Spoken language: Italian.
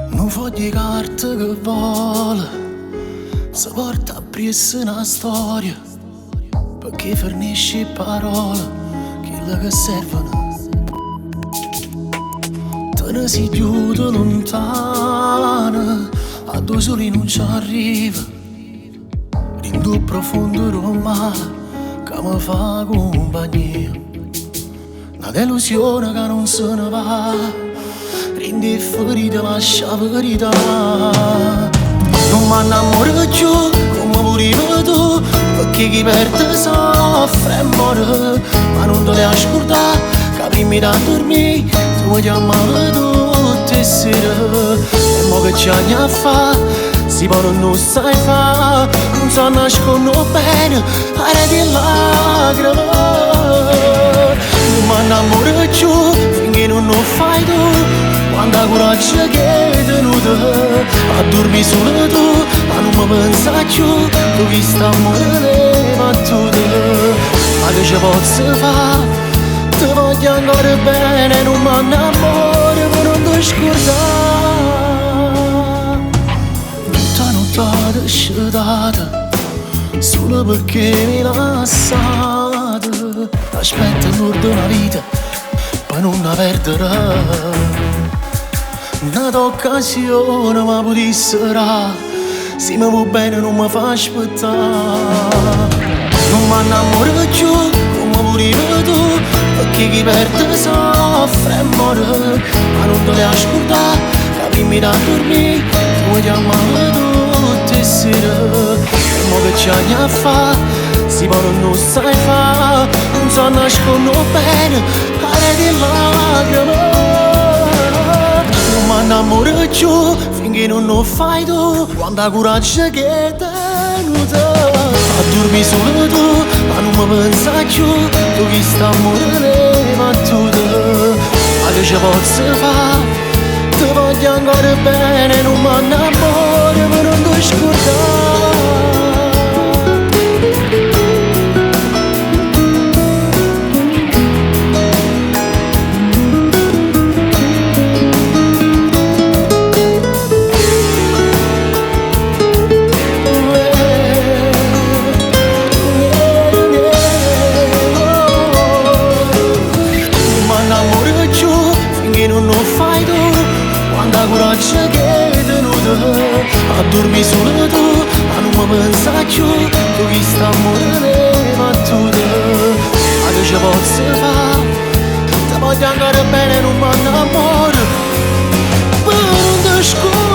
Un foglio di carta che vola si porta appresso una storia, perché fornisce parole, quelle che servono. Te ne si chiude lontana, a due soli non ci arriva, in due profondo romano che mi fa compagnia. Una delusione che non se ne va, rende ferita, lascia verità. Non mi innamoro più come volevo tu, perché chi perde soffre e muore. Ma non te le ascoltare, che prima da dormire tu mi chiamavi tutte le sere. E mo che c'è a fare, si può non sai fare, non so nascono bene, are di lacrime. Non mi innamoro più finché non lo fai tu, quanta coraggio che è tenuta a dormire solo tu, ma non mi pensa più, tu che sta morendo battute. Ma che ci posso fare? Ti voglio ancora bene, non mi innamoro per non ti scordare. Tutta nottata sciatata, solo perché mi lasciate. Aspetta l'ordo una vita, per non la perdere. Una occasione ma potessera, se mi vuoi bene non mi fa aspettare. Non mi innamoro più come volevo tu, perché chi perde soffre e muore. Ma non te le ascoltare, che prima da dormire tu mi chiamavi tutte le sere. E mo che c'è a fare, si può non sai fare, non so nascono bene, are di lacrime. Non mi innamoro più finché non lo fai tu, quanta coraggio che è tenuta a dormire solo tu, ma non mi pensa più, tu che sta morendo battute. Ma che ci posso fare? Ti voglio ancora bene, non mi innamoro per non ti scordare. Non lo fai tu, quanta coraggio che è tenuta a dormire solo tu, ma non mi pensa più, tu che sta morendo battute. Ma che ci posso fare? Ti voglio ancora bene, non mi innamoro per non ti scordare.